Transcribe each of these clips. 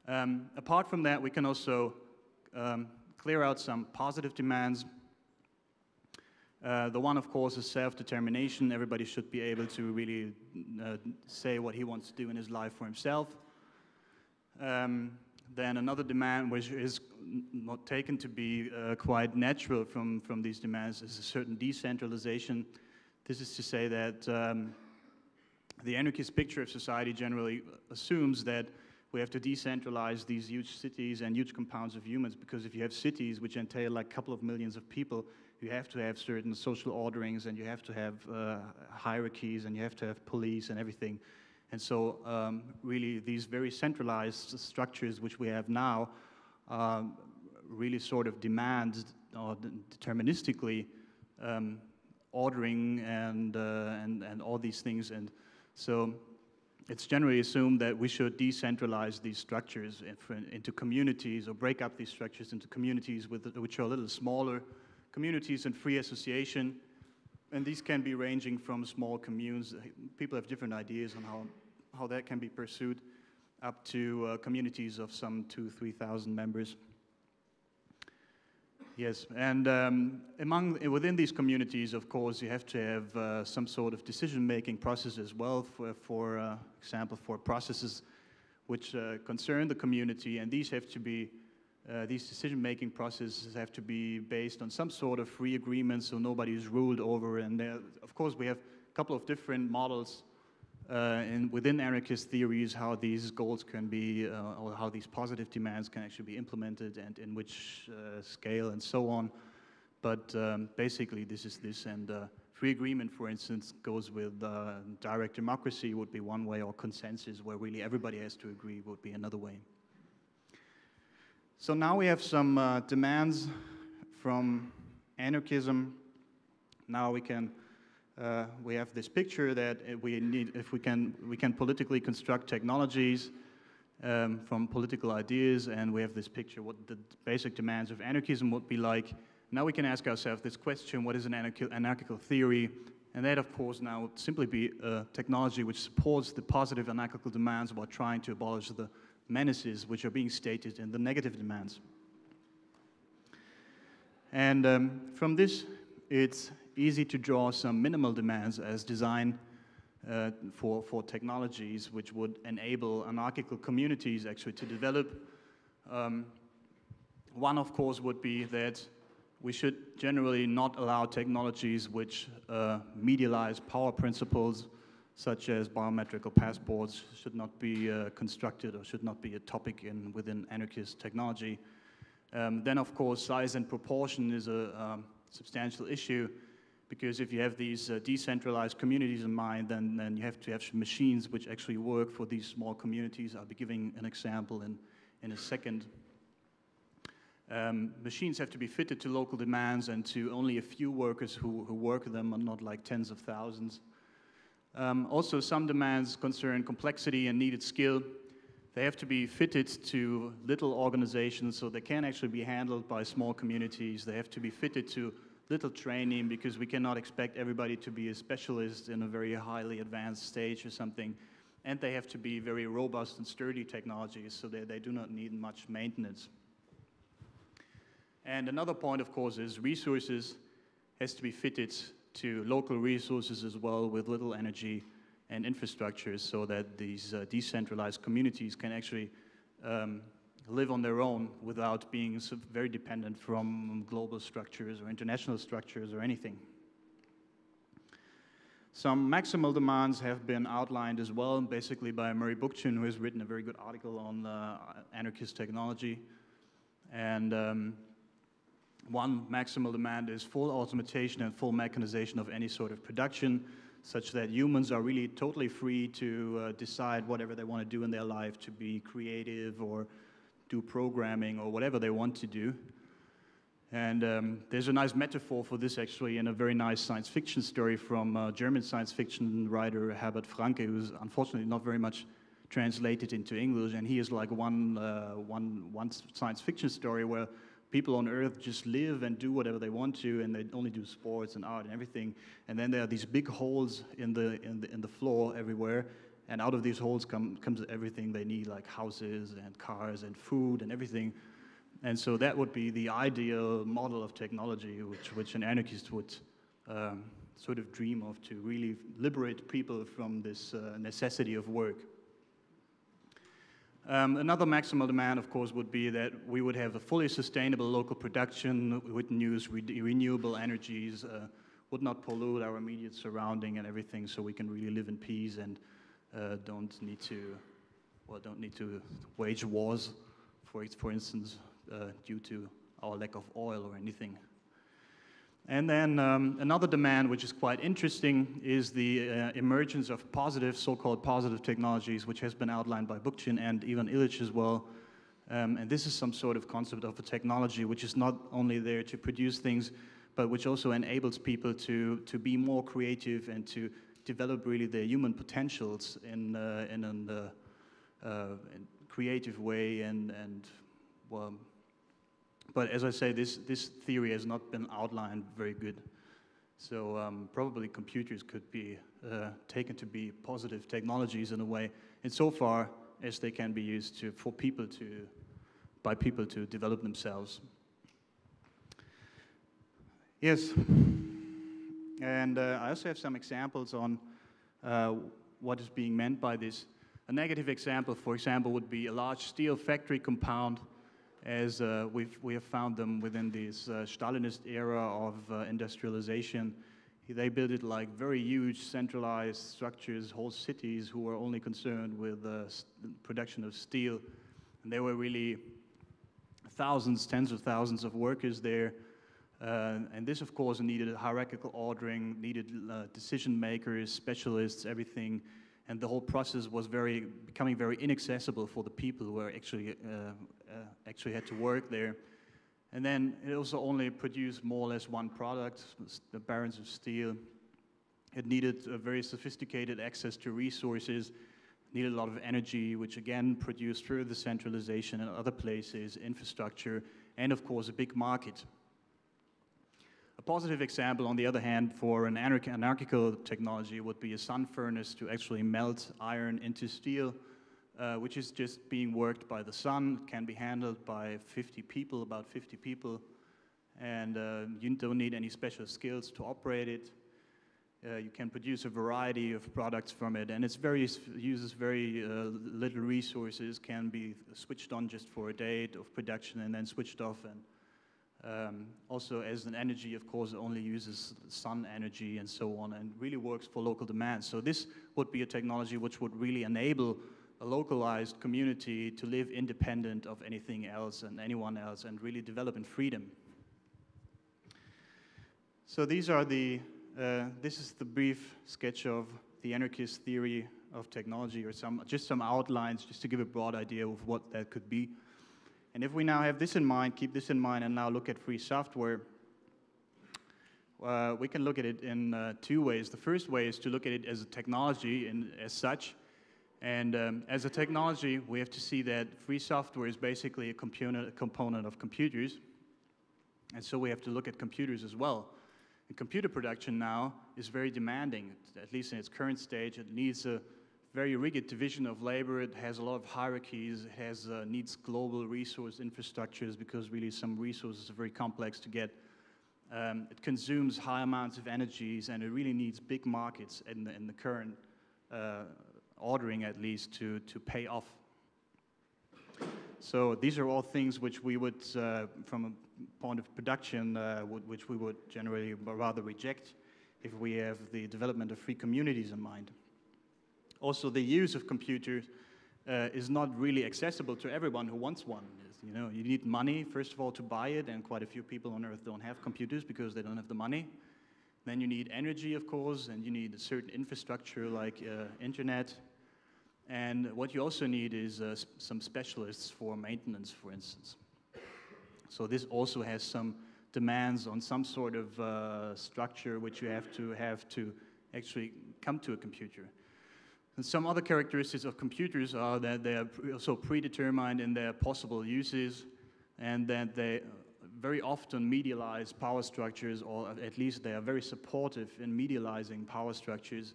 Apart from that, we can also clear out some positive demands. The one, of course, is self-determination. Everybody should be able to really say what he wants to do in his life for himself. Then another demand, which is not taken to be quite natural from these demands, is a certain decentralization. This is to say that the anarchist picture of society generally assumes that we have to decentralize these huge cities and huge compounds of humans, because if you have cities which entail like a couple of millions of people, you have to have certain social orderings, and you have to have hierarchies, and you have to have police and everything. And so really these very centralized structures which we have now really sort of demand deterministically ordering and all these things. And so it's generally assumed that we should decentralize these structures into communities, or break up these structures into communities which are a little smaller, communities in free association. And these can be ranging from small communes. People have different ideas on how that can be pursued, up to communities of some 2,000–3,000 members. Yes, and within these communities, of course, you have to have some sort of decision-making process as well, for example, for processes which concern the community, and these have to be, these decision-making processes have to be based on some sort of free agreement, so nobody is ruled over. And of course, we have a couple of different models within anarchist theories, how these goals can be, or how these positive demands can actually be implemented, and in which scale and so on. But basically this is this, and free agreement, for instance, goes with direct democracy would be one way, or consensus, where really everybody has to agree, would be another way. So now we have some demands from anarchism. Now we have this picture that we need, if we can politically construct technologies from political ideas, and we have this picture what the basic demands of anarchism would be like. Now we can ask ourselves this question: what is an anarchical theory? And that, of course, now would simply be a technology which supports the positive anarchical demands while trying to abolish the menaces which are being stated in the negative demands. And from this, it's easy to draw some minimal demands as design for technologies which would enable anarchical communities actually to develop. One, of course, would be that we should generally not allow technologies which medialize power principles, such as biometrical passports, should not be constructed, or should not be a topic within anarchist technology. Then, of course, size and proportion is a substantial issue, because if you have these decentralized communities in mind, then you have to have machines which actually work for these small communities. I'll be giving an example in a second. Machines have to be fitted to local demands and to only a few workers who work them, and not like tens of thousands. Also, some demands concern complexity and needed skill. They have to be fitted to little organizations, so they can actually be handled by small communities. They have to be fitted to little training, because we cannot expect everybody to be a specialist in a very highly advanced stage or something. And they have to be very robust and sturdy technologies, so they do not need much maintenance. And another point, of course, is resources has to be fitted to local resources as well, with little energy and infrastructure, so that these decentralized communities can actually live on their own without being very dependent from global structures or international structures or anything. Some maximal demands have been outlined as well, basically by Murray Bookchin, who has written a very good article on anarchist technology. And one maximal demand is full automation and full mechanization of any sort of production, such that humans are really totally free to decide whatever they want to do in their life, to be creative or do programming or whatever they want to do. And there's a nice metaphor for this actually in a very nice science fiction story from German science fiction writer Herbert Franke, who's unfortunately not very much translated into English, and he is like one science fiction story where people on Earth just live and do whatever they want to, and they only do sports and art and everything. And then there are these big holes in the floor everywhere, And out of these holes comes everything they need, like houses and cars and food and everything. And so that would be the ideal model of technology, which an anarchist would sort of dream of, to really liberate people from this necessity of work. Another maximal demand, of course, would be that we would have a fully sustainable local production, we wouldn't use renewable energies, would not pollute our immediate surrounding and everything, so we can really live in peace and don't need to wage wars, for instance, due to our lack of oil or anything. And then another demand, which is quite interesting, is the emergence of positive, so-called positive technologies, which has been outlined by Bookchin and Ivan Illich as well. And this is some sort of concept of a technology which is not only there to produce things, but which also enables people to be more creative and to develop really their human potentials in a creative way and well. But as I say, this theory has not been outlined very good. So probably computers could be taken to be positive technologies in a way, insofar as they can be used by people to develop themselves. Yes, and I also have some examples on what is being meant by this. A negative example, for example, would be a large steel factory compound, as we have found them within this Stalinist era of industrialization. They built it like very huge centralized structures, whole cities who were only concerned with the production of steel. And there were really thousands, tens of thousands of workers there. And this, of course, needed hierarchical ordering, needed decision makers, specialists, everything. And the whole process was becoming very inaccessible for the people who were actually had to work there. And then it also only produced more or less one product, the barons of steel. It needed a very sophisticated access to resources, needed a lot of energy, which again produced further centralization in other places, infrastructure, and of course a big market. A positive example, on the other hand, for an anarchical technology would be a sun furnace to actually melt iron into steel, which is just being worked by the sun, can be handled by about 50 people, and you don't need any special skills to operate it. You can produce a variety of products from it, and uses very little resources, can be switched on just for a day of production and then switched off. And also as an energy, of course, it only uses sun energy and so on, and really works for local demand. So this would be a technology which would really enable a localized community to live independent of anything else and anyone else and really develop in freedom. So these are this is the brief sketch of the anarchist theory of technology, or just some outlines, just to give a broad idea of what that could be. And if we now have this in mind, keep this in mind, and now look at free software, we can look at it in two ways. The first way is to look at it as a technology as such. And as a technology, we have to see that free software is basically a component of computers. And so we have to look at computers as well. And computer production now is very demanding, at least in its current stage. It needs a very rigid division of labor. It has a lot of hierarchies. It needs global resource infrastructures, because really some resources are very complex to get. It consumes high amounts of energies, and it really needs big markets in the current ordering, at least, to pay off. So these are all things which we would, from a point of production, which we would generally rather reject if we have the development of free communities in mind. Also, the use of computers is not really accessible to everyone who wants one. You know, you need money, first of all, to buy it, and quite a few people on Earth don't have computers because they don't have the money. Then you need energy, of course, and you need a certain infrastructure like internet. And what you also need is some specialists for maintenance, for instance. So this also has some demands on some sort of structure which you have to actually come to a computer. And some other characteristics of computers are that they are also predetermined in their possible uses, and that they very often medialize power structures, or at least they are very supportive in medializing power structures.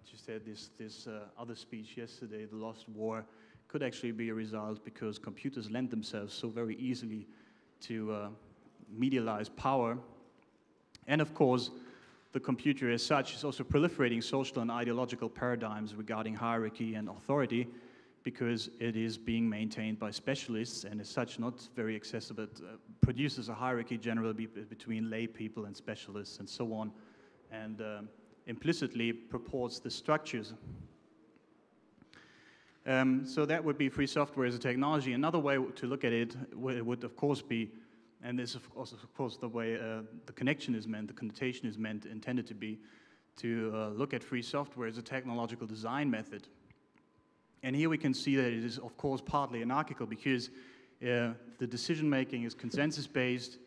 She said this other speech yesterday, the lost war, could actually be a result because computers lend themselves so very easily to medialize power. And of course, the computer as such is also proliferating social and ideological paradigms regarding hierarchy and authority, because it is being maintained by specialists and as such not very accessible. It produces a hierarchy generally between lay people and specialists and so on, and implicitly purports the structures. So that would be free software as a technology. Another way to look at it would of course be, and this is of course the way the connection is meant, the connotation is meant, intended to be, to look at free software as a technological design method. And here we can see that it is, of course, partly anarchical because the decision-making is consensus-based.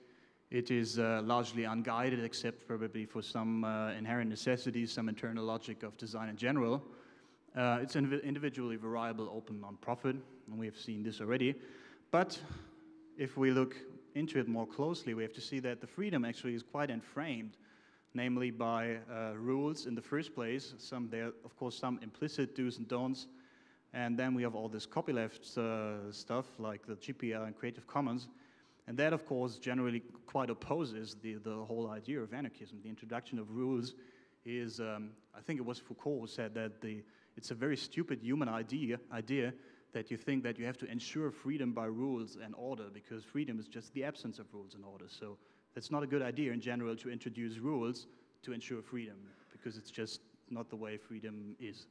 It is largely unguided, except probably for some inherent necessities, some internal logic of design in general. It's individually variable, open, non-profit, and we have seen this already. But if we look into it more closely, we have to see that the freedom actually is quite enframed, namely by rules in the first place. There are, of course, some implicit do's and don'ts. And then we have all this copyleft stuff like the GPL and Creative Commons. And that, of course, generally quite opposes the whole idea of anarchism. The introduction of rules is, I think it was Foucault who said that it's a very stupid human idea that you think that you have to ensure freedom by rules and order, because freedom is just the absence of rules and order. So that's not a good idea in general to introduce rules to ensure freedom, because it's just not the way freedom is.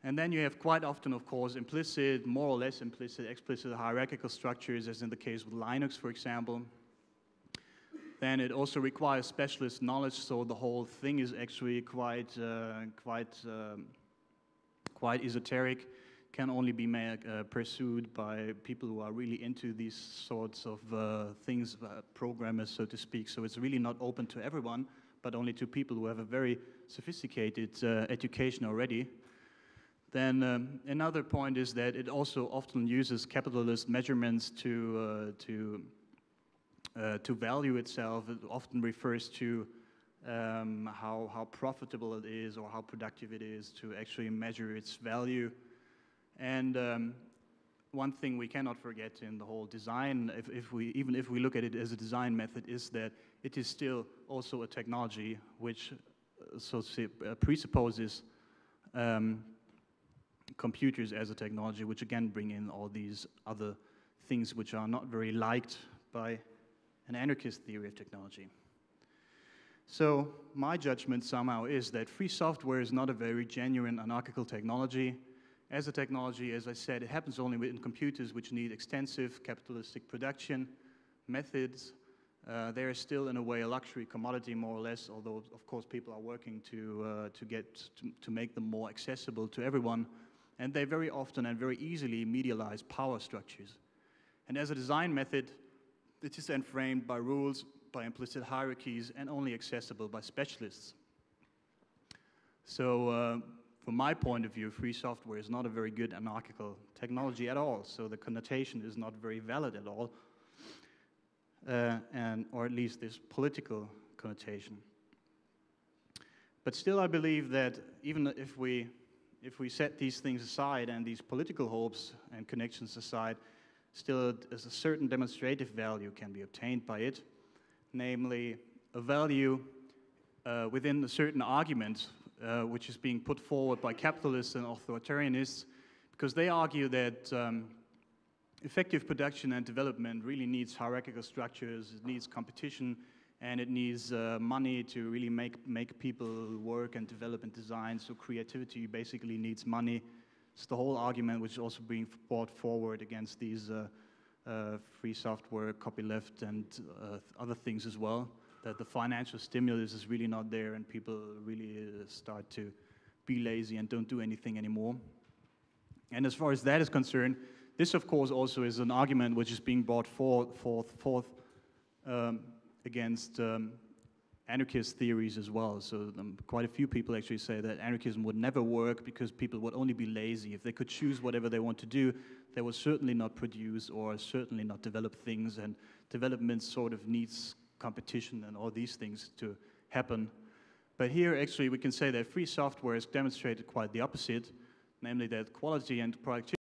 And then you have quite often, of course, implicit, more or less implicit, explicit hierarchical structures, as in the case with Linux, for example. Then it also requires specialist knowledge, so the whole thing is actually quite esoteric, can only be pursued by people who are really into these sorts of things, programmers, so to speak. So it's really not open to everyone, but only to people who have a very sophisticated education already. Then another point is that it also often uses capitalist measurements to value itself. It often refers to how profitable it is or how productive it is to actually measure its value. And one thing we cannot forget in the whole design, even if we look at it as a design method, is that it is still also a technology which presupposes computers as a technology, which again bring in all these other things which are not very liked by an anarchist theory of technology. So my judgment somehow is that free software is not a very genuine anarchical technology. As a technology, as I said, it happens only within computers which need extensive capitalistic production methods. They are still, in a way, a luxury commodity, more or less, although, of course, people are working to make them more accessible to everyone. And they very often and very easily medialize power structures. And as a design method, it is then framed by rules, by implicit hierarchies, and only accessible by specialists. So, from my point of view, free software is not a very good anarchical technology at all. So the connotation is not very valid at all, or at least this political connotation. But still, I believe that even if we set these things aside and these political hopes and connections aside, still a certain demonstrative value can be obtained by it, namely a value within a certain argument which is being put forward by capitalists and authoritarianists, because they argue that effective production and development really needs hierarchical structures, it needs competition, and it needs money to really make people work and develop and design. So creativity basically needs money. It's the whole argument which is also being brought forward against these free software, copyleft, and other things as well, that the financial stimulus is really not there and people really start to be lazy and don't do anything anymore. And as far as that is concerned, this of course also is an argument which is being brought forth against anarchist theories as well. So quite a few people actually say that anarchism would never work because people would only be lazy. If they could choose whatever they want to do, they would certainly not produce or certainly not develop things, and development sort of needs competition and all these things to happen. But here, actually, we can say that free software has demonstrated quite the opposite, namely that quality and productivity